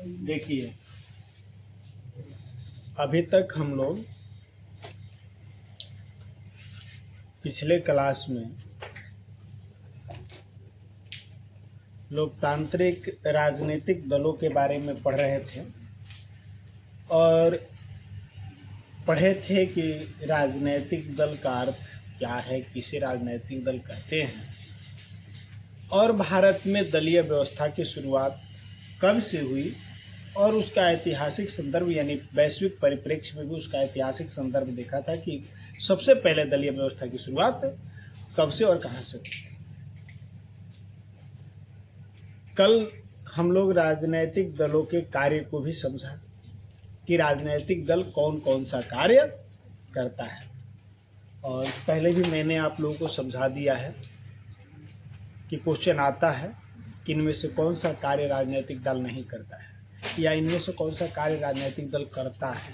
देखिए, अभी तक हम लोग पिछले क्लास में लोकतांत्रिक राजनीतिक दलों के बारे में पढ़ रहे थे और पढ़े थे कि राजनीतिक दल का अर्थ क्या है, किसे राजनीतिक दल कहते हैं और भारत में दलीय व्यवस्था की शुरुआत कब से हुई और उसका ऐतिहासिक संदर्भ यानी वैश्विक परिप्रेक्ष्य में भी उसका ऐतिहासिक संदर्भ देखा था कि सबसे पहले दलीय व्यवस्था की शुरुआत कब से और कहाँ से हुई। कल हम लोग राजनीतिक दलों के कार्य को भी समझा कि राजनीतिक दल कौन कौन सा कार्य करता है और पहले भी मैंने आप लोगों को समझा दिया है कि क्वेश्चन आता है कि इनमें से कौन सा कार्य राजनीतिक दल नहीं करता है या इनमें से कौन सा कार्य राजनीतिक दल करता है,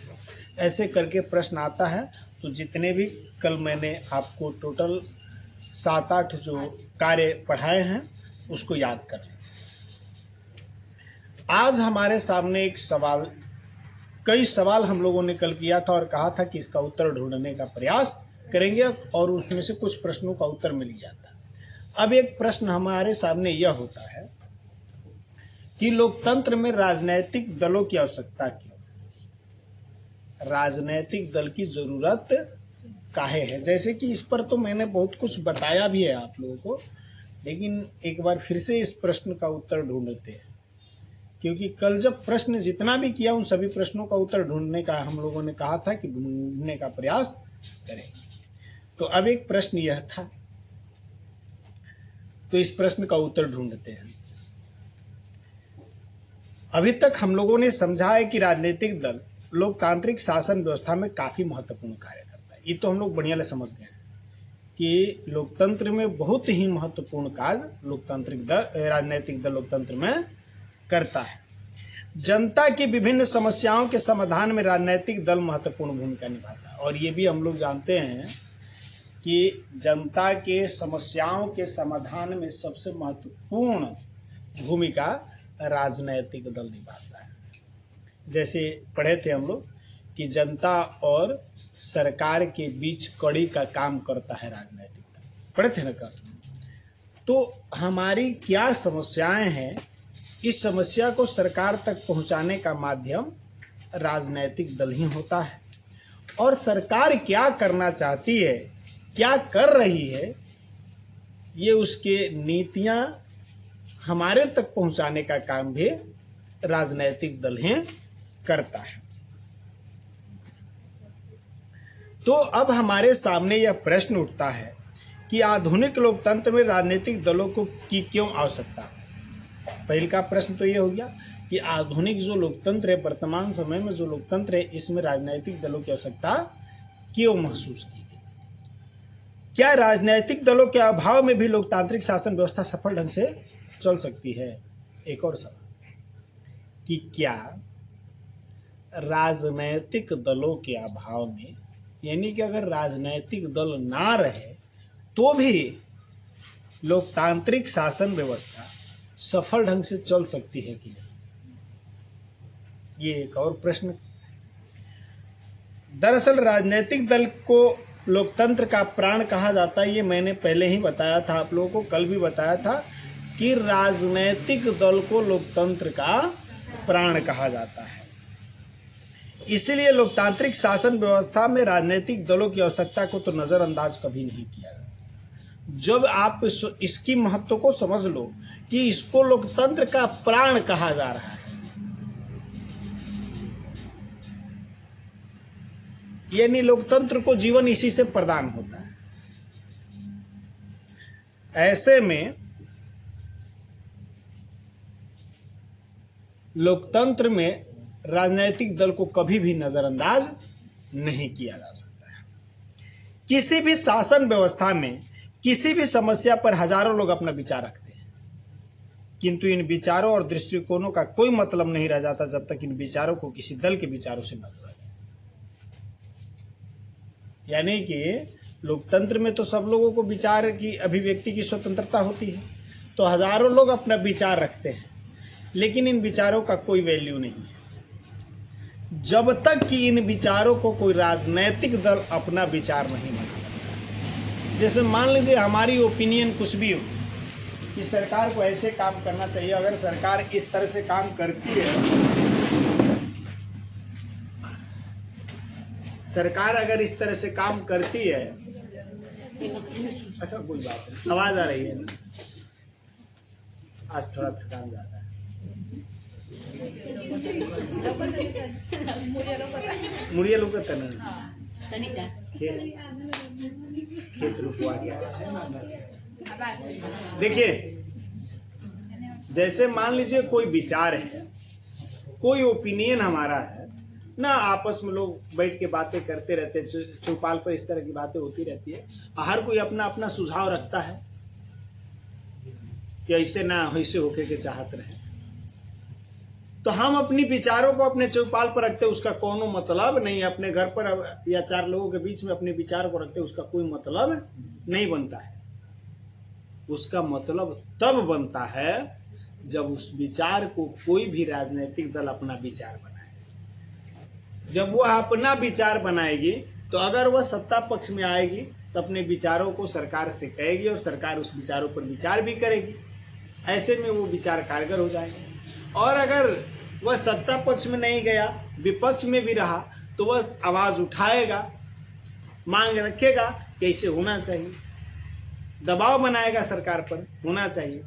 ऐसे करके प्रश्न आता है। तो जितने भी कल मैंने आपको टोटल 7-8 जो कार्य पढ़ाए हैं उसको याद कर लें। आज हमारे सामने एक सवाल, कई सवाल हम लोगों ने कल किया था और कहा था कि इसका उत्तर ढूंढने का प्रयास करेंगे और उसमें से कुछ प्रश्नों का उत्तर मिल गया था। अब एक प्रश्न हमारे सामने यह होता है कि लोकतंत्र में राजनीतिक दलों की आवश्यकता क्यों, राजनीतिक दल की जरूरत काहे है। जैसे कि इस पर तो मैंने बहुत कुछ बताया भी है आप लोगों को, लेकिन एक बार फिर से इस प्रश्न का उत्तर ढूंढते हैं क्योंकि कल जब प्रश्न जितना भी किया उन सभी प्रश्नों का उत्तर ढूंढने का हम लोगों ने कहा था कि ढूंढने का प्रयास करेंगे। तो अब एक प्रश्न यह था, तो इस प्रश्न का उत्तर ढूंढते हैं। अभी तक हम लोगों ने समझा है कि राजनीतिक दल लोकतांत्रिक शासन व्यवस्था में काफी महत्वपूर्ण कार्य करता है। ये तो हम लोग बढ़िया से समझ गए हैं कि लोकतंत्र में बहुत ही महत्वपूर्ण कार्य लोकतांत्रिक दल राजनीतिक दल लोकतंत्र में करता है। जनता की विभिन्न समस्याओं के समाधान में राजनीतिक दल महत्वपूर्ण भूमिका निभाता है और ये भी हम लोग जानते हैं कि जनता के समस्याओं के समाधान में सबसे महत्वपूर्ण भूमिका राजनीतिक दल निभाता है। जैसे पढ़े थे हम लोग कि जनता और सरकार के बीच कड़ी का काम करता है राजनीतिक दल, पढ़े थे ना कल। तो हमारी क्या समस्याएं हैं, इस समस्या को सरकार तक पहुंचाने का माध्यम राजनीतिक दल ही होता है और सरकार क्या करना चाहती है, क्या कर रही है, ये उसके नीतियां हमारे तक पहुंचाने का काम भी राजनीतिक दल ही करता है। तो अब हमारे सामने यह प्रश्न उठता है कि आधुनिक लोकतंत्र में राजनीतिक दलों को की क्यों आवश्यकता है। पहले का प्रश्न तो ये हो गया कि आधुनिक जो लोकतंत्र है, वर्तमान समय में जो लोकतंत्र है, इसमें राजनीतिक दलों की आवश्यकता क्यों महसूस की गई। क्या राजनीतिक दलों के अभाव में भी लोकतांत्रिक शासन व्यवस्था सफल ढंग से चल सकती है। एक और सवाल कि क्या राजनीतिक दलों के अभाव में, यानी कि अगर राजनीतिक दल ना रहे तो भी लोकतांत्रिक शासन व्यवस्था सफल ढंग से चल सकती है कि नहीं, ये एक और प्रश्न। दरअसल राजनीतिक दल को लोकतंत्र का प्राण कहा जाता है, ये मैंने पहले ही बताया था आप लोगों को, कल भी बताया था कि राजनीतिक दल को लोकतंत्र का प्राण कहा जाता है। इसलिए लोकतांत्रिक शासन व्यवस्था में राजनीतिक दलों की आवश्यकता को तो नजरअंदाज कभी नहीं किया जा सकता। जब आप इसकी महत्व को समझ लो कि इसको लोकतंत्र का प्राण कहा जा रहा है, यानी लोकतंत्र को जीवन इसी से प्रदान होता है, ऐसे में लोकतंत्र में राजनीतिक दल को कभी भी नजरअंदाज नहीं किया जा सकता है। किसी भी शासन व्यवस्था में किसी भी समस्या पर हजारों लोग अपना विचार रखते हैं, किंतु इन विचारों और दृष्टिकोणों का कोई मतलब नहीं रह जाता जब तक इन विचारों को किसी दल के विचारों से न जोड़ा जाए। यानी कि लोकतंत्र में तो सब लोगों को विचार की अभिव्यक्ति की स्वतंत्रता होती है, तो हजारों लोग अपना विचार रखते हैं, लेकिन इन विचारों का कोई वैल्यू नहीं है जब तक कि इन विचारों को कोई राजनैतिक दल अपना विचार नहीं बना। जैसे मान लीजिए हमारी ओपिनियन कुछ भी हो कि सरकार को ऐसे काम करना चाहिए, अगर सरकार इस तरह से काम करती है, सरकार अगर इस तरह से काम करती है, अच्छा कोई बात नहीं, आवाज आ रही है ना, आज थोड़ा थकान ज्यादा है। मुड़िया लोग खेत रुकवा गया। देखिए, जैसे मान लीजिए कोई विचार है, कोई ओपिनियन हमारा है ना, आपस में लोग बैठ के बातें करते रहते, चौपाल पर इस तरह की बातें होती रहती है, हर कोई अपना अपना सुझाव रखता है कि ऐसे ना वैसे होके के चाहत रहे, तो हम अपनी विचारों को अपने चौपाल पर रखते, उसका कोनो मतलब नहीं। अपने घर पर या चार लोगों के बीच में अपने विचार को रखते, उसका कोई मतलब नहीं बनता है। उसका मतलब तब बनता है जब उस विचार को कोई भी राजनीतिक दल अपना विचार बनाए। जब वह अपना विचार बनाएगी तो अगर वह सत्ता पक्ष में आएगी तो अपने विचारों को सरकार से कहेगी और सरकार उस विचारों पर विचार भी करेगी। ऐसे में वो विचार कारगर हो जाएंगे। और अगर वह सत्ता पक्ष में नहीं गया, विपक्ष में भी रहा, तो वह आवाज उठाएगा, मांग रखेगा कि ऐसे होना चाहिए, दबाव बनाएगा सरकार पर, होना चाहिए।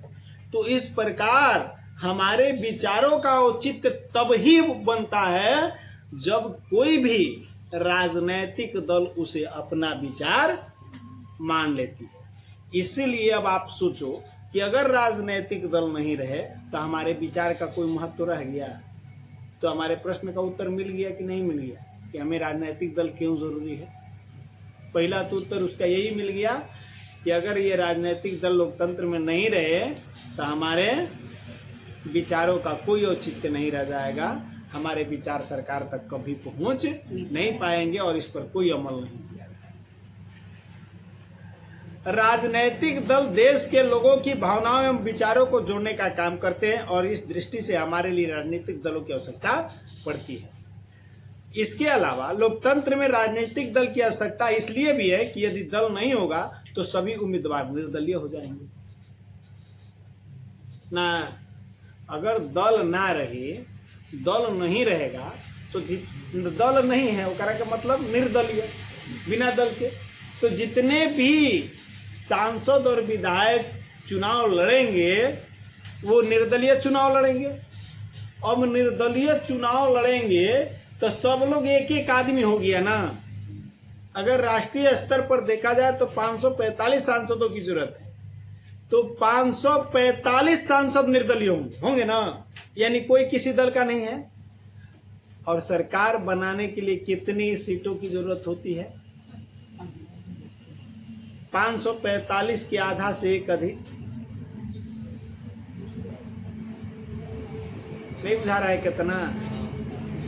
तो इस प्रकार हमारे विचारों का औचित्य तब ही बनता है जब कोई भी राजनीतिक दल उसे अपना विचार मान लेती है। इसीलिए अब आप सोचो कि अगर राजनीतिक दल नहीं रहे तो हमारे विचार का कोई महत्व रह गया? तो हमारे प्रश्न का उत्तर मिल गया कि नहीं मिल गया कि हमें राजनीतिक दल क्यों जरूरी है? पहला तो उत्तर उसका यही मिल गया कि अगर ये राजनीतिक दल लोकतंत्र में नहीं रहे तो हमारे विचारों का कोई औचित्य नहीं रह जाएगा, हमारे विचार सरकार तक कभी पहुंच नहीं पाएंगे और इस पर कोई अमल नहीं किया जाएगा। राजनीतिक दल देश के लोगों की भावनाओं एवं विचारों को जोड़ने का काम करते हैं और इस दृष्टि से हमारे लिए राजनीतिक दलों की आवश्यकता पड़ती है। इसके अलावा लोकतंत्र में राजनीतिक दल की आवश्यकता इसलिए भी है कि यदि दल नहीं होगा तो सभी उम्मीदवार निर्दलीय हो जाएंगे ना। अगर दल ना रहे, दल नहीं रहेगा तो दल नहीं है ओकरा का मतलब निर्दलीय, बिना दल के। तो जितने भी सांसद और विधायक चुनाव लड़ेंगे वो निर्दलीय चुनाव लड़ेंगे। अब निर्दलीय चुनाव लड़ेंगे तो सब लोग एक एक आदमी हो गया ना। अगर राष्ट्रीय स्तर पर देखा जाए तो 545 सांसदों की जरूरत है, तो 545 सांसद निर्दलीय होंगे ना, यानी कोई किसी दल का नहीं है। और सरकार बनाने के लिए कितनी सीटों की जरूरत होती है? 545 के आधा से एक अधिक नहीं बुझा रहा है। कितना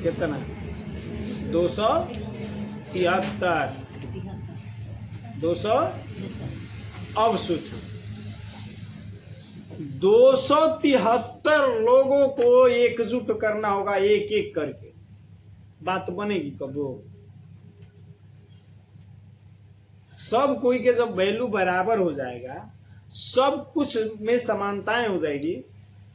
कितना 273 200। अब सोचो 273 लोगों को एकजुट करना होगा, एक एक करके। बात बनेगी कब? सब कोई के जब वैल्यू बराबर हो जाएगा, सब कुछ में समानताएं हो जाएगी,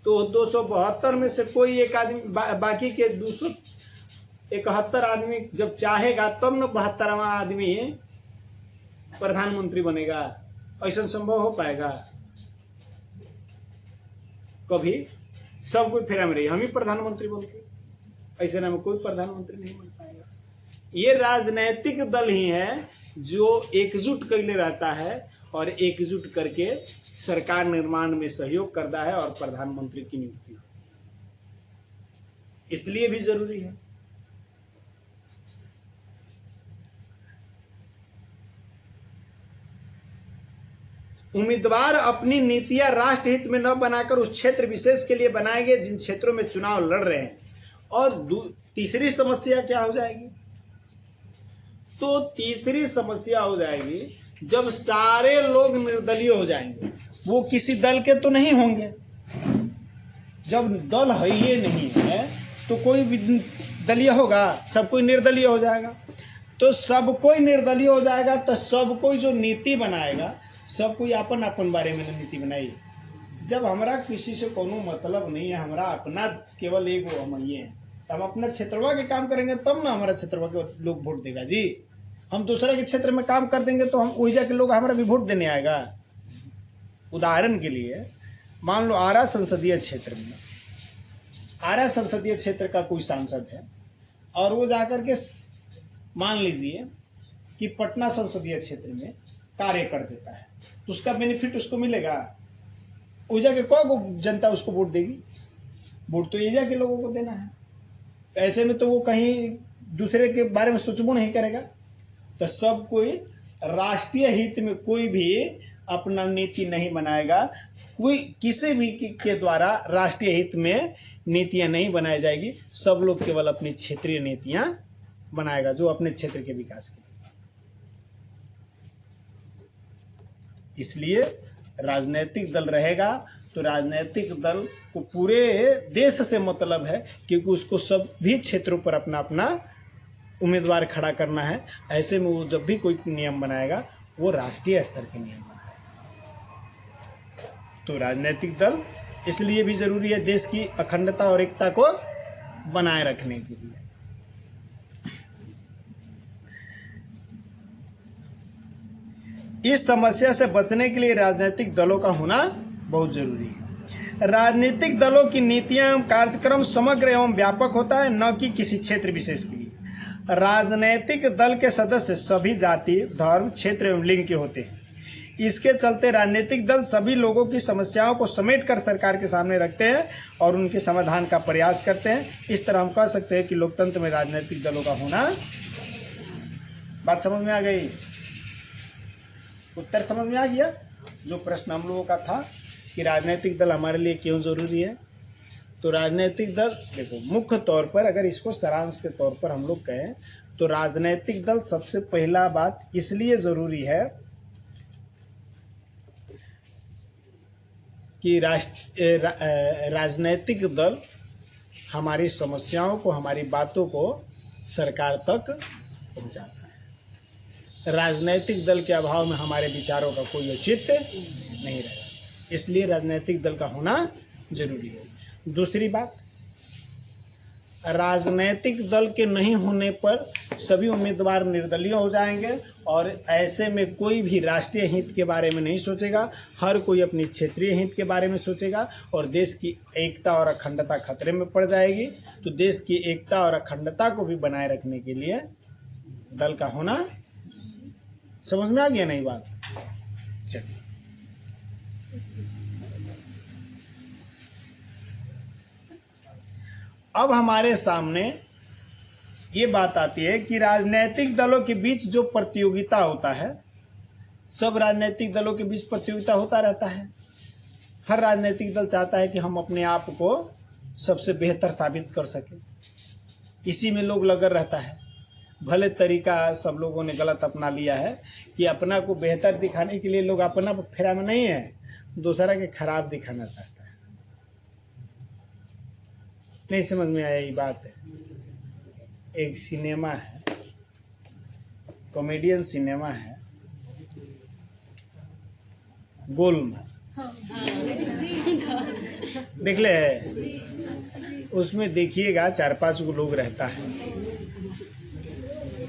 तो 272 में से कोई एक आदमी बाकी के 271 आदमी जब चाहेगा तब न 72वां आदमी प्रधानमंत्री बनेगा। ऐसा संभव हो पाएगा कभी? सब कोई फेरा में रही, हम ही प्रधानमंत्री बनते, ऐसे ना में कोई प्रधानमंत्री नहीं बन पाएगा। ये राजनीतिक दल ही है जो एकजुट करले रहता है और एकजुट करके सरकार निर्माण में सहयोग करता है और प्रधानमंत्री की नियुक्ति होती है। इसलिए भी जरूरी है। उम्मीदवार अपनी नीतियां राष्ट्र हित में न बनाकर उस क्षेत्र विशेष के लिए बनाए गए जिन क्षेत्रों में चुनाव लड़ रहे हैं। और तीसरी समस्या क्या हो जाएगी? तो तीसरी समस्या हो जाएगी जब सारे लोग निर्दलीय हो जाएंगे। वो किसी दल के तो नहीं होंगे, जब दल है ये नहीं है तो कोई भी दलीय होगा, सब कोई निर्दलीय हो जाएगा। तो सब कोई निर्दलीय हो जाएगा तो सब कोई जो नीति बनाएगा, सब कोई अपन अपन बारे में नीति बनाई। जब हमारा किसी से कोनो मतलब नहीं है, हमारा अपना केवल एक वो हम ये हैं, हम अपना क्षेत्रवा के काम करेंगे तब ना हमारा क्षेत्रवा के लोग वोट देगा जी। हम दूसरे के क्षेत्र में काम कर देंगे तो हम वही जाके लोग हमारा भी वोट देने आएगा। उदाहरण के लिए मान लो आरा संसदीय क्षेत्र में, आरा संसदीय क्षेत्र का कोई सांसद है और वो जाकर के मान लीजिए कि पटना संसदीय क्षेत्र में कार्य कर देता है, तो उसका बेनिफिट उसको मिलेगा। ऊर्जा के कौन जनता उसको वोट देगी? वोट तो ईजा के लोगों को देना है। तो ऐसे में तो वो कहीं दूसरे के बारे में सोचबो नहीं करेगा। तो सब कोई राष्ट्रीय हित में कोई भी अपना नीति नहीं बनाएगा। कोई किसी भी के द्वारा राष्ट्रीय हित में नीतियां नहीं बनाई जाएगी। सब लोग केवल अपनी क्षेत्रीय नीतियां बनाएगा जो अपने क्षेत्र के विकास के लिए। इसलिए राजनीतिक दल रहेगा तो राजनीतिक दल को पूरे देश से मतलब है, क्योंकि उसको सभी क्षेत्रों पर अपना अपना उम्मीदवार खड़ा करना है। ऐसे में वो जब भी कोई नियम बनाएगा वो राष्ट्रीय स्तर के नियम बनाएगा। तो राजनीतिक दल इसलिए भी जरूरी है देश की अखंडता और एकता को बनाए रखने के लिए। इस समस्या से बचने के लिए राजनीतिक दलों का होना बहुत जरूरी है। राजनीतिक दलों की नीतियां एवं कार्यक्रम समग्र एवं व्यापक होता है, न कि किसी क्षेत्र विशेष के लिए। राजनीतिक दल के सदस्य सभी जाति, धर्म, क्षेत्र एवं लिंग के होते हैं। इसके चलते राजनीतिक दल सभी लोगों की समस्याओं को समेटकर सरकार के सामने रखते हैं और उनके समाधान का प्रयास करते हैं। इस तरह हम कह सकते हैं कि लोकतंत्र में राजनीतिक दलों का होना। बात समझ में आ गई? उत्तर समझ में आ गया? जो प्रश्न हम लोगों का था कि राजनीतिक दल हमारे लिए क्यों जरूरी है, तो राजनीतिक दल देखो मुख्य तौर पर अगर इसको सारांश के तौर पर हम लोग कहें तो राजनीतिक दल सबसे पहला बात इसलिए जरूरी है कि राजनीतिक दल हमारी समस्याओं को, हमारी बातों को सरकार तक पहुंचाता है। राजनीतिक दल के अभाव में हमारे विचारों का कोई औचित्य नहीं रहेगा। इसलिए राजनीतिक दल का होना जरूरी है। दूसरी बात, राजनीतिक दल के नहीं होने पर सभी उम्मीदवार निर्दलीय हो जाएंगे और ऐसे में कोई भी राष्ट्रीय हित के बारे में नहीं सोचेगा। हर कोई अपनी क्षेत्रीय हित के बारे में सोचेगा और देश की एकता और अखंडता खतरे में पड़ जाएगी। तो देश की एकता और अखंडता को भी बनाए रखने के लिए दल का होना, समझ में आ गया नहीं बात? चलिए अब हमारे सामने ये बात आती है कि राजनीतिक दलों के बीच जो प्रतियोगिता होता है, सब राजनीतिक दलों के बीच प्रतियोगिता होता रहता है। हर राजनीतिक दल चाहता है कि हम अपने आप को सबसे बेहतर साबित कर सकें। इसी में लोग लगा रहता है। भले तरीका सब लोगों ने गलत अपना लिया है कि अपना को बेहतर दिखाने के लिए लोग अपना फेरा में नहीं है, दूसरा के खराब दिखाना चाहता है। नहीं समझ में आया? ये बात है। एक सिनेमा है, कॉमेडियन सिनेमा है गोलमाल, देख ले। उसमें देखिएगा 4-5 लोग रहता है,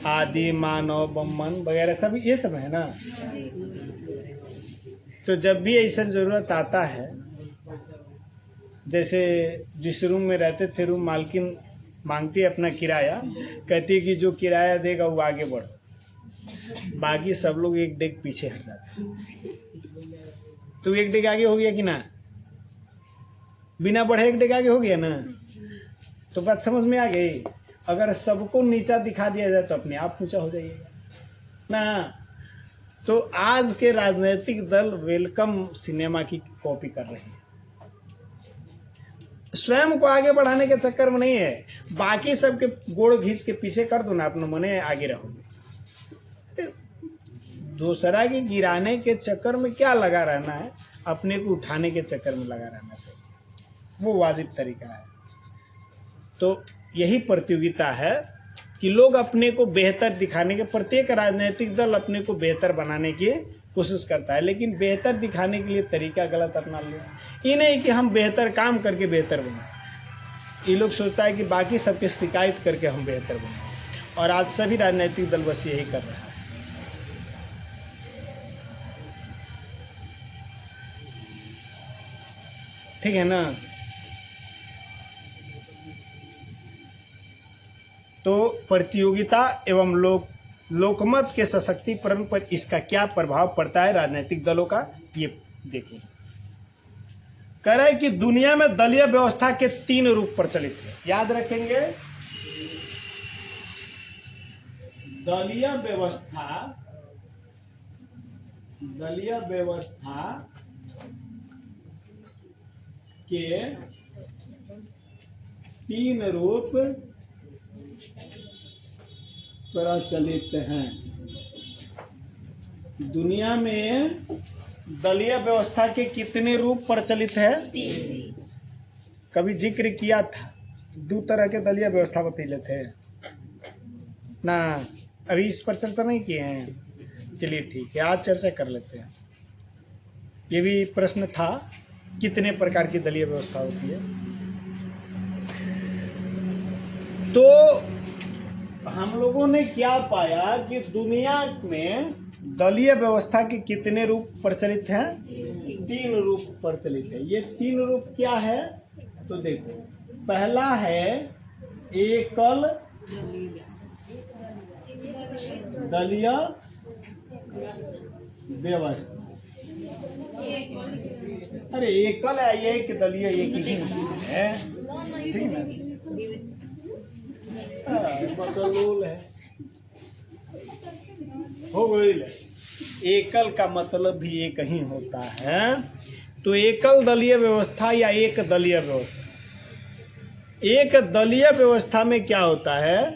आदि, मानव, बम्मन वगैरह सब ये सब है ना। तो जब भी ऐसा जरूरत आता है, जैसे जिस रूम में रहते थे रूम मालकिन मांगती है अपना किराया, कहती है कि जो किराया देगा वो आगे बढ़ो। बाकी सब लोग एक डेग पीछे हट जाते हैं। तो एक डेग आगे हो गया कि ना? बिना बढ़े एक डेग आगे हो गया ना? तो बात समझ में आ गई? अगर सबको नीचा दिखा दिया जाए तो अपने आप ऊंचा हो जाइएगा ना। तो आज के राजनीतिक दल वेलकम सिनेमा की कॉपी कर रहे हैं। स्वयं को आगे बढ़ाने के चक्कर में नहीं है, बाकी सबके गोड़ घींच के पीछे कर दो ना, अपने मने आगे रहोगे। दूसरा के गिराने के चक्कर में क्या लगा रहना है, अपने को उठाने के चक्कर में लगा रहना चाहिए। वो वाजिब तरीका है। तो यही प्रतियोगिता है कि लोग अपने को बेहतर दिखाने के, प्रत्येक राजनीतिक दल अपने को बेहतर बनाने की कोशिश करता है, लेकिन बेहतर दिखाने के लिए तरीका गलत अपना लिया। ये नहीं कि हम बेहतर काम करके बेहतर बनाए, ये लोग सोचता है कि बाकी सबके शिकायत करके हम बेहतर बनाए, और आज सभी राजनीतिक दल बस यही कर रहा है। ठीक है ना। तो प्रतियोगिता एवं लोकमत के सशक्तिकरण पर इसका क्या प्रभाव पड़ता है राजनीतिक दलों का, ये देखिए। कह रहा है कि दुनिया में दलीय व्यवस्था के 3 रूप प्रचलित हैं, याद रखेंगे। दलीय व्यवस्था के 3 रूप प्रचलित हैं। दुनिया में दलीय व्यवस्था के कितने रूप प्रचलित है? कभी जिक्र किया था, 2 तरह के दलीय व्यवस्था बतैले थे ना, अभी इस पर चर्चा नहीं किए हैं। चलिए ठीक है, आज चर्चा कर लेते हैं। ये भी प्रश्न था, कितने प्रकार की दलीय व्यवस्था होती है। तो हम लोगों ने क्या पाया कि दुनिया में दलीय व्यवस्था के कितने रूप प्रचलित हैं? 3 रूप प्रचलित है। ये 3 रूप क्या है? तो देखो, पहला है एकल दलीय व्यवस्था। अरे एकल है, एक दलीय एक ही है, ठीक है। मतलब है हो गई। एकल का मतलब भी एक ही होता है। तो एकल दलीय व्यवस्था या एक दलीय व्यवस्था, एक दलीय व्यवस्था में क्या होता है,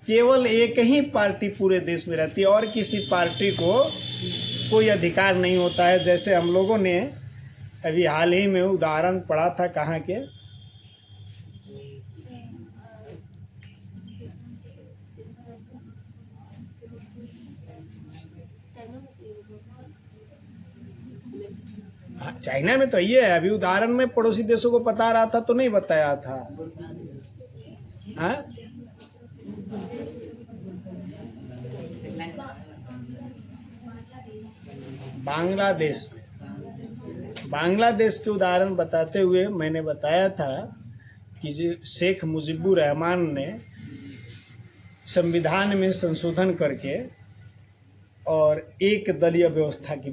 केवल एक ही पार्टी पूरे देश में रहती है और किसी पार्टी को कोई अधिकार नहीं होता है। जैसे हम लोगों ने अभी हाल ही में उदाहरण पढ़ा था, कहाँ के, चाइना में तो ये है। अभी उदाहरण में पड़ोसी देशों को बता रहा था तो नहीं बताया था। हाँ, बांग्लादेश में, बांग्लादेश के उदाहरण बताते हुए मैंने बताया था कि जो शेख मुजीबुर रहमान ने संविधान में संशोधन करके और एक दलीय व्यवस्था की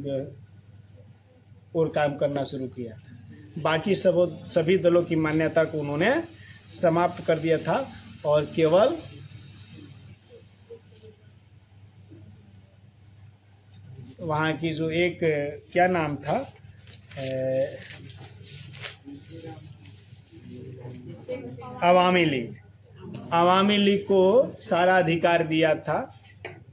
और काम करना शुरू किया था। बाकी सभी दलों की मान्यता को उन्होंने समाप्त कर दिया था और केवल वहाँ की जो एक क्या नाम था, अवामी लीग को सारा अधिकार दिया था।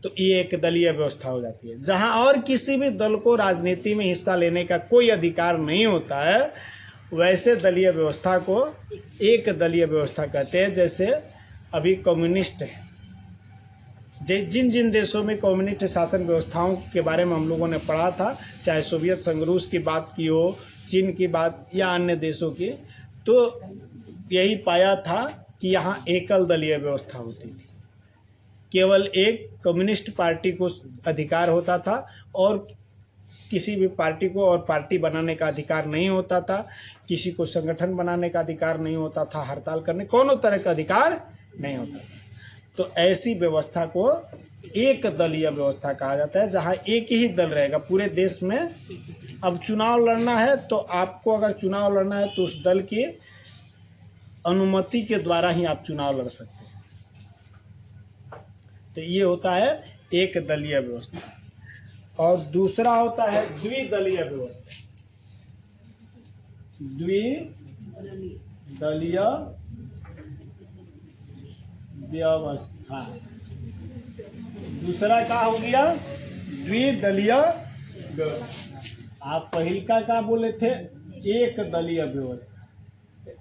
तो ये एक दलीय व्यवस्था हो जाती है। जहां और किसी भी दल को राजनीति में हिस्सा लेने का कोई अधिकार नहीं होता है, वैसे दलीय व्यवस्था को एक दलीय व्यवस्था कहते हैं। जैसे अभी कम्युनिस्ट है, जिन जिन देशों में कम्युनिस्ट शासन व्यवस्थाओं के बारे में हम लोगों ने पढ़ा था, चाहे सोवियत संघ रूस की बात की हो, चीन की बात या अन्य देशों की, तो यही पाया था कि यहाँ एकल दलीय व्यवस्था होती थी। केवल एक कम्युनिस्ट पार्टी को अधिकार होता था और किसी भी पार्टी को और पार्टी बनाने का अधिकार नहीं होता था, किसी को संगठन बनाने का अधिकार नहीं होता था, हड़ताल करने कोनो तरह का अधिकार नहीं होता था। तो ऐसी व्यवस्था को एक दलीय व्यवस्था कहा जाता है, जहां एक ही दल रहेगा पूरे देश में। अब चुनाव लड़ना है तो आपको, अगर चुनाव लड़ना है तो उस दल की अनुमति के द्वारा ही आप चुनाव लड़ सकते हैं। तो ये होता है एक दलीय व्यवस्था। और दूसरा होता है द्विदलीय व्यवस्था। द्विदलीय व्यवस्था, दूसरा क्या हो गया, द्विदलीय व्यवस्था। आप पहल का बोले थे, एक दलीय व्यवस्था।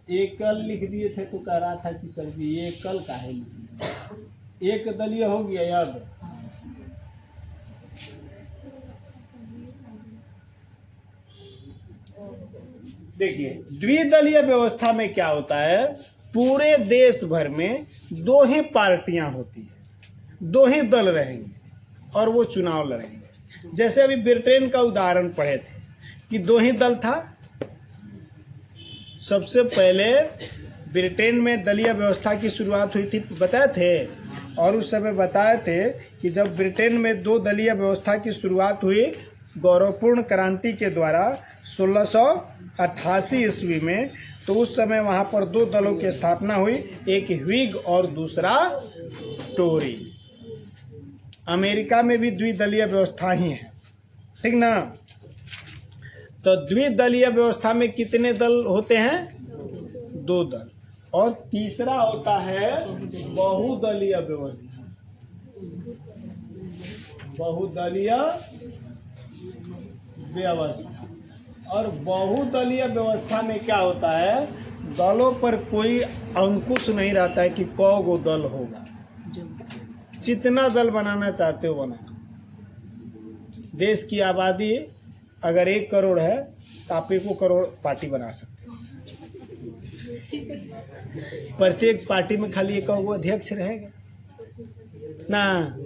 एकल लिख दिए थे तो कह रहा था कि सर जी ये एकल काहे लिख दिए? एक दलीय हो गया याद। देखिए द्विदलीय व्यवस्था में क्या होता है, पूरे देश भर में दो ही पार्टियां होती है, दो ही दल रहेंगे और वो चुनाव लड़ेंगे। जैसे अभी ब्रिटेन का उदाहरण पढ़े थे कि दो ही दल था। सबसे पहले ब्रिटेन में दलीय व्यवस्था की शुरुआत हुई थी बताए थे, और उस समय बताए थे कि जब ब्रिटेन में दो दलीय व्यवस्था की शुरुआत हुई गौरवपूर्ण क्रांति के द्वारा 1688 ईस्वी में, तो उस समय वहाँ पर दो दलों की स्थापना हुई, एक व्हिग और दूसरा टोरी। अमेरिका में भी द्विदलीय व्यवस्था ही है, ठीक ना। तो द्विदलीय व्यवस्था में कितने दल होते हैं? दो दल। और तीसरा होता है बहुदलीय व्यवस्था। बहुदलीय व्यवस्था। और बहुदलीय व्यवस्था में क्या होता है, दलों पर कोई अंकुश नहीं रहता है कि कौ गो दल होगा, जितना दल बनाना चाहते हो बनाओ। देश की आबादी अगर 1 करोड़ है तो आप 1 करोड़ पार्टी बना सकते हो। प्रत्येक पार्टी में खाली 1 गो अध्यक्ष रहेगा ना।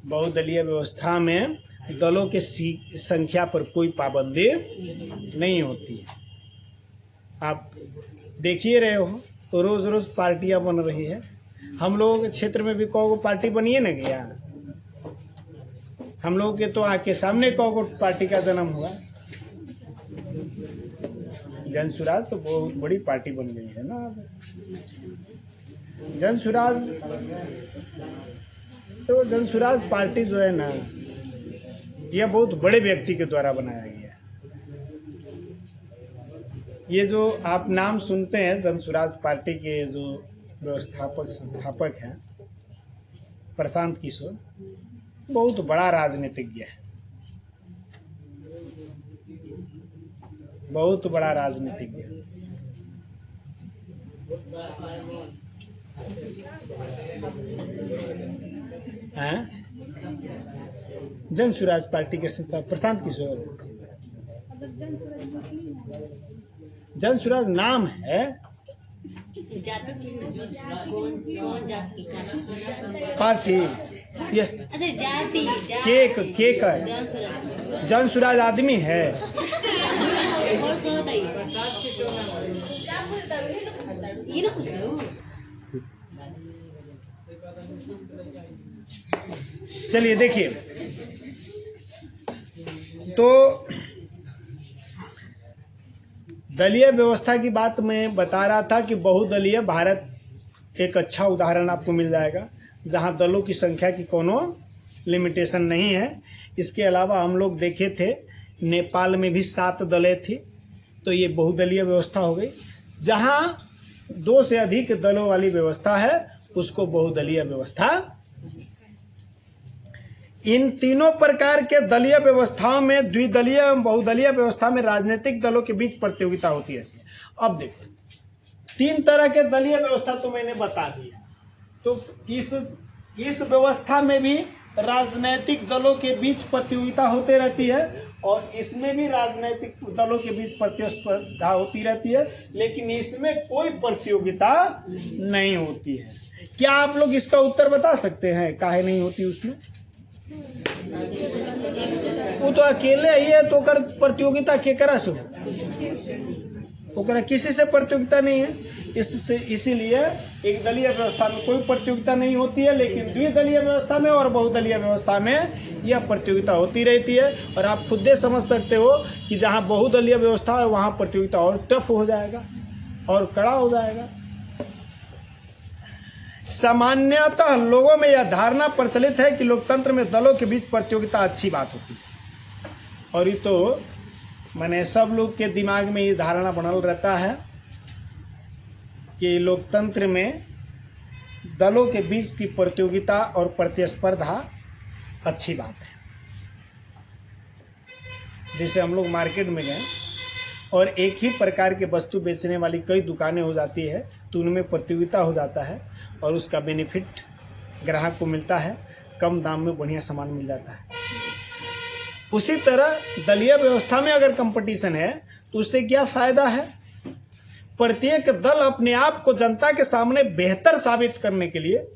बहुदलीय व्यवस्था में दलों के संख्या पर कोई पाबंदी नहीं होती है। आप देखिए रहे हो तो रोज रोज पार्टियां बन रही है। हम लोगों के क्षेत्र में भी कौ पार्टी बनिए ना गया, हम लोगों के तो आके सामने कौ पार्टी का जन्म हुआ। जन सुराज तो बहुत बड़ी पार्टी बन गई है ना। जन सुराज तो जन सुराज पार्टी जो है ना, यह बहुत बड़े व्यक्ति के द्वारा बनाया गया है। ये जो आप नाम सुनते हैं जन सुराज पार्टी के जो व्यवस्थापक संस्थापक हैं प्रशांत किशोर, बहुत बड़ा राजनीतिज्ञ है, बहुत बड़ा राजनीतिज्ञ है। जन सुराज पार्टी के संस्थापक प्रशांत किशोर। जन सुराज नाम है, पार्टी ये केक है। जन सुराज आदमी है। चलिए देखिए, तो दलीय व्यवस्था की बात मैं बता रहा था कि बहुदलीय भारत एक अच्छा उदाहरण आपको मिल जाएगा, जहां दलों की संख्या की कोनो लिमिटेशन नहीं है। इसके अलावा हम लोग देखे थे नेपाल में भी 7 दलें थी, तो ये बहुदलीय व्यवस्था हो गई। जहां 2 से अधिक दलों वाली व्यवस्था है उसको बहुदलीय व्यवस्था। इन तीनों प्रकार के दलीय व्यवस्थाओं में द्विदलीय एवं बहुदलीय व्यवस्था में राजनीतिक दलों के बीच प्रतियोगिता होती रहती है। अब देखो 3 तरह के दलीय व्यवस्था तो मैंने बता दिया, तो इस व्यवस्था में भी राजनीतिक दलों के बीच प्रतियोगिता होती रहती है और इसमें भी राजनीतिक दलों के बीच प्रतिस्पर्धा होती रहती है, लेकिन इसमें कोई प्रतियोगिता नहीं होती है। क्या आप लोग इसका उत्तर बता सकते हैं काहे नहीं होती उसमें? वो तो अकेले ही है, तो कर प्रतियोगिता केकरा से हो, ओकरा किसी से प्रतियोगिता नहीं है। इससे इसीलिए एक दलीय व्यवस्था में कोई प्रतियोगिता नहीं होती है, लेकिन द्विदलीय व्यवस्था में और बहुदलीय व्यवस्था में यह प्रतियोगिता होती रहती है। और आप खुद से समझ सकते हो कि जहां बहुदलीय व्यवस्था है वहां प्रतियोगिता और टफ हो जाएगा और कड़ा हो जाएगा। सामान्यतः लोगों में यह धारणा प्रचलित है कि लोकतंत्र में दलों के बीच प्रतियोगिता अच्छी बात होती है, और ये तो मैंने सब लोग के दिमाग में ये धारणा बनल रहता है कि लोकतंत्र में दलों के बीच की प्रतियोगिता और प्रतिस्पर्धा अच्छी बात है। जैसे हम लोग मार्केट में गए और एक ही प्रकार के वस्तु बेचने वाली कई दुकानें हो जाती है, तो उनमें प्रतियोगिता हो जाता है और उसका बेनिफिट ग्राहक को मिलता है, कम दाम में बढ़िया सामान मिल जाता है। उसी तरह दलीय व्यवस्था में अगर कंपटीशन है तो उससे क्या फायदा है? प्रत्येक दल अपने आप को जनता के सामने बेहतर साबित करने के लिए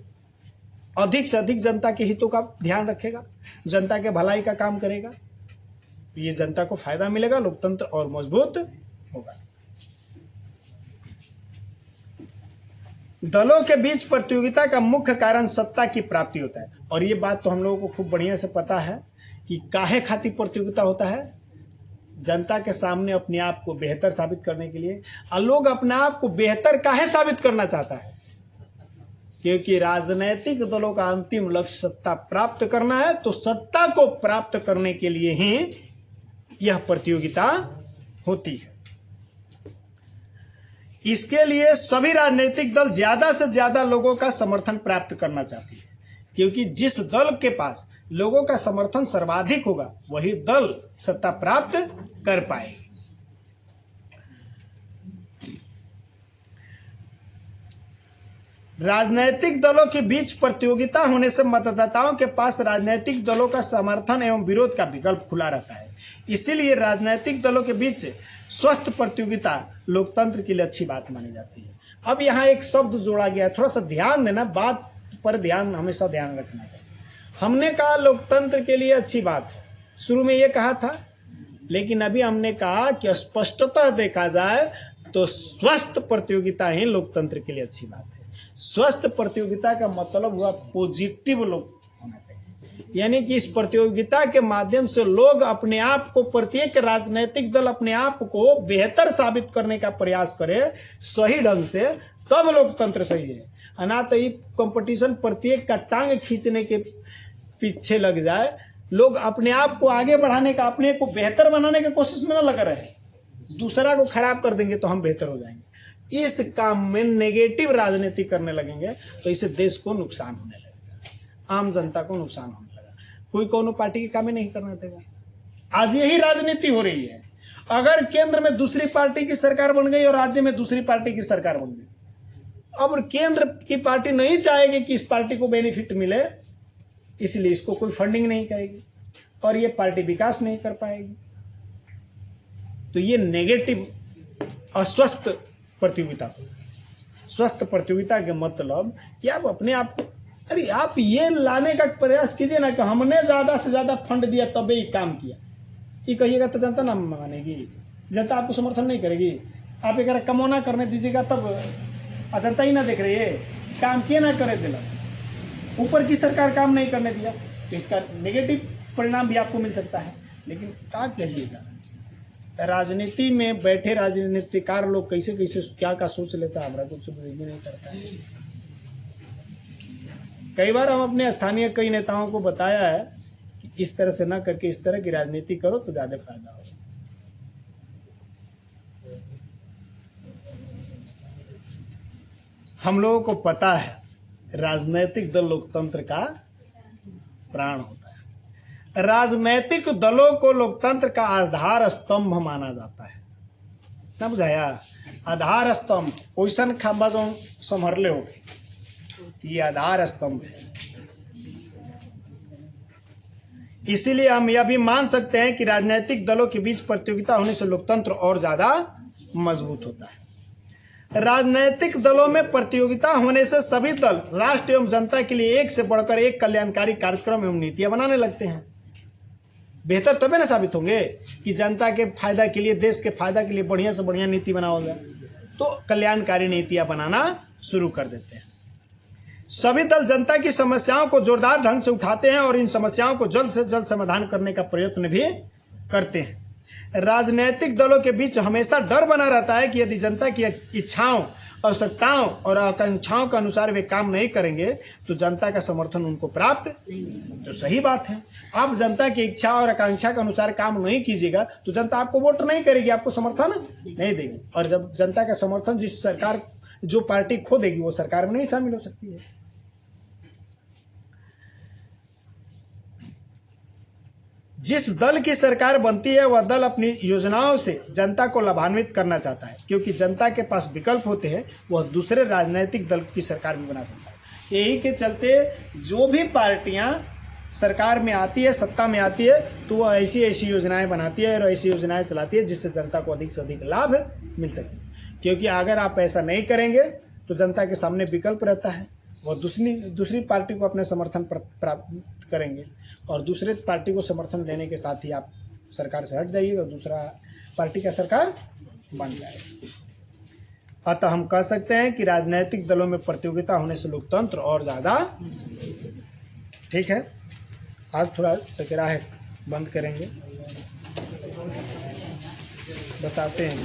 अधिक से अधिक जनता के हितों का ध्यान रखेगा, जनता के भलाई का काम करेगा। ये जनता को फायदा मिलेगा, लोकतंत्र और मजबूत होगा। दलों के बीच प्रतियोगिता का मुख्य कारण सत्ता की प्राप्ति होता है, और ये बात तो हम लोगों को खूब बढ़िया से पता है कि काहे खातिर प्रतियोगिता होता है? जनता के सामने अपने आप को बेहतर साबित करने के लिए। और लोग अपने आप को बेहतर काहे साबित करना चाहता है? क्योंकि राजनीतिक दलों का अंतिम लक्ष्य सत्ता प्राप्त करना है, तो सत्ता को प्राप्त करने के लिए ही यह प्रतियोगिता होती है। इसके लिए सभी राजनीतिक दल ज्यादा से ज्यादा लोगों का समर्थन प्राप्त करना चाहती है, क्योंकि जिस दल के पास लोगों का समर्थन सर्वाधिक होगा वही दल सत्ता प्राप्त कर पाएगी। राजनीतिक दलों के बीच प्रतियोगिता होने से मतदाताओं के पास राजनीतिक दलों का समर्थन एवं विरोध का विकल्प खुला रहता है। इसीलिए राजनीतिक दलों के बीच स्वस्थ प्रतियोगिता लोकतंत्र के लिए अच्छी बात मानी जाती है। अब यहाँ एक शब्द जोड़ा गया है, थोड़ा सा ध्यान देना, बात पर ध्यान हमेशा ध्यान रखना चाहिए। हमने कहा लोकतंत्र के लिए अच्छी बात है, शुरू में ये कहा था, लेकिन अभी हमने कहा कि स्पष्टता देखा जाए तो स्वस्थ प्रतियोगिता ही लोकतंत्र के लिए अच्छी बात है। स्वस्थ प्रतियोगिता का मतलब हुआ पॉजिटिव लोग होना चाहिए, यानी कि इस प्रतियोगिता के माध्यम से लोग अपने आप को, प्रत्येक राजनीतिक दल अपने आप को बेहतर साबित करने का प्रयास करे सही ढंग से, तब लोकतंत्र सही है। ना तो ये कंपटीशन प्रत्येक का टांग खींचने के पीछे लग जाए, लोग अपने आप को आगे बढ़ाने का, अपने को बेहतर बनाने की कोशिश में ना लगा रहे, दूसरा को खराब कर देंगे तो हम बेहतर हो जाएंगे। इस काम में नेगेटिव राजनीति करने लगेंगे तो इससे देश को नुकसान होने लगेगा, आम जनता को नुकसान होने लगा। कोई कोनो पार्टी के काम ही नहीं करने देगा। आज यही राजनीति हो रही है। अगर केंद्र में दूसरी पार्टी की सरकार बन गई और राज्य में दूसरी पार्टी की सरकार बन गई, अब केंद्र की पार्टी नहीं चाहेगी कि इस पार्टी को बेनिफिट मिले, इसलिए इसको कोई फंडिंग नहीं करेगी और ये पार्टी विकास नहीं कर पाएगी। तो ये नेगेटिव अस्वस्थ प्रतियोगिता। स्वस्थ प्रतियोगिता के मतलब कि आप अपने आप को, अरे आप ये लाने का प्रयास कीजिए ना कि हमने ज्यादा से ज्यादा फंड दिया तब ये काम किया, ये कहिएगा तो जनता ना मानेगी, जनता आपको समर्थन नहीं करेगी। आप एक कमौना करने दीजिएगा तब जनता ही ना देख रही है, काम किए ना करे दिला, ऊपर की सरकार काम नहीं करने दिया, तो इसका नेगेटिव परिणाम भी आपको मिल सकता है। लेकिन क्या कहिएगा, राजनीति में बैठे राजनीतिकार लोग कैसे कैसे क्या क्या सोच लेता है, हमारा कुछ समझ नहीं करता है। कई बार हम अपने स्थानीय कई नेताओं को बताया है कि इस तरह से ना करके इस तरह की राजनीति करो तो ज्यादा फायदा होगा। हम लोगों को पता है राजनीतिक दल लोकतंत्र का प्राण होता है। राजनीतिक दलों को लोकतंत्र का आधार स्तंभ माना जाता है, ना बुझाया? आधार स्तंभ ओइसन खंबा जो संभरले हो, ये आधार स्तंभ है। इसीलिए हम यह भी मान सकते हैं कि राजनीतिक दलों के बीच प्रतियोगिता होने से लोकतंत्र और ज्यादा मजबूत होता है। राजनीतिक दलों में प्रतियोगिता होने से सभी दल राष्ट्र एवं जनता के लिए एक से बढ़कर एक कल्याणकारी कार्यक्रम एवं नीतियां बनाने लगते हैं। बेहतर तभी ना साबित होंगे कि जनता के फायदा के लिए, देश के फायदा के लिए बढ़िया से बढ़िया नीति बनाओगे, तो कल्याणकारी नीतियां बनाना शुरू कर देते हैं। सभी दल जनता की समस्याओं को जोरदार ढंग से उठाते हैं और इन समस्याओं को जल्द से जल्द समाधान करने का प्रयत्न भी करते हैं। राजनीतिक दलों के बीच हमेशा डर बना रहता है कि यदि जनता की इच्छाओं, आवश्यकताओं और आकांक्षाओं के अनुसार वे काम नहीं करेंगे तो जनता का समर्थन उनको प्राप्त नहीं। तो सही बात है, आप जनता की इच्छा और आकांक्षा के अनुसार काम नहीं कीजिएगा तो जनता आपको वोट नहीं करेगी, आपको समर्थन नहीं देगी। और जब जनता का समर्थन जिस सरकार, जो पार्टी खो देगी वो सरकार में नहीं शामिल हो सकती है। जिस दल की सरकार बनती है वह दल अपनी योजनाओं से जनता को लाभान्वित करना चाहता है, क्योंकि जनता के पास विकल्प होते हैं, वह दूसरे राजनीतिक दल की सरकार भी बना सकता है। यही के चलते जो भी पार्टियां सरकार में आती है, सत्ता में आती है, तो वह ऐसी ऐसी योजनाएं बनाती है और ऐसी योजनाएं चलाती है जिससे जनता को अधिक से अधिक लाभ मिल सके। क्योंकि अगर आप ऐसा नहीं करेंगे तो जनता के सामने विकल्प रहता है, वो दूसरी पार्टी को अपने समर्थन प्राप्त करेंगे और दूसरे पार्टी को समर्थन देने के साथ ही आप सरकार से हट जाइएगा, दूसरा पार्टी का सरकार बन जाएगा। अतः हम कह सकते हैं कि राजनीतिक दलों में प्रतियोगिता होने से लोकतंत्र और ज़्यादा ठीक है। आज थोड़ा सकराह बंद करेंगे, बताते हैं।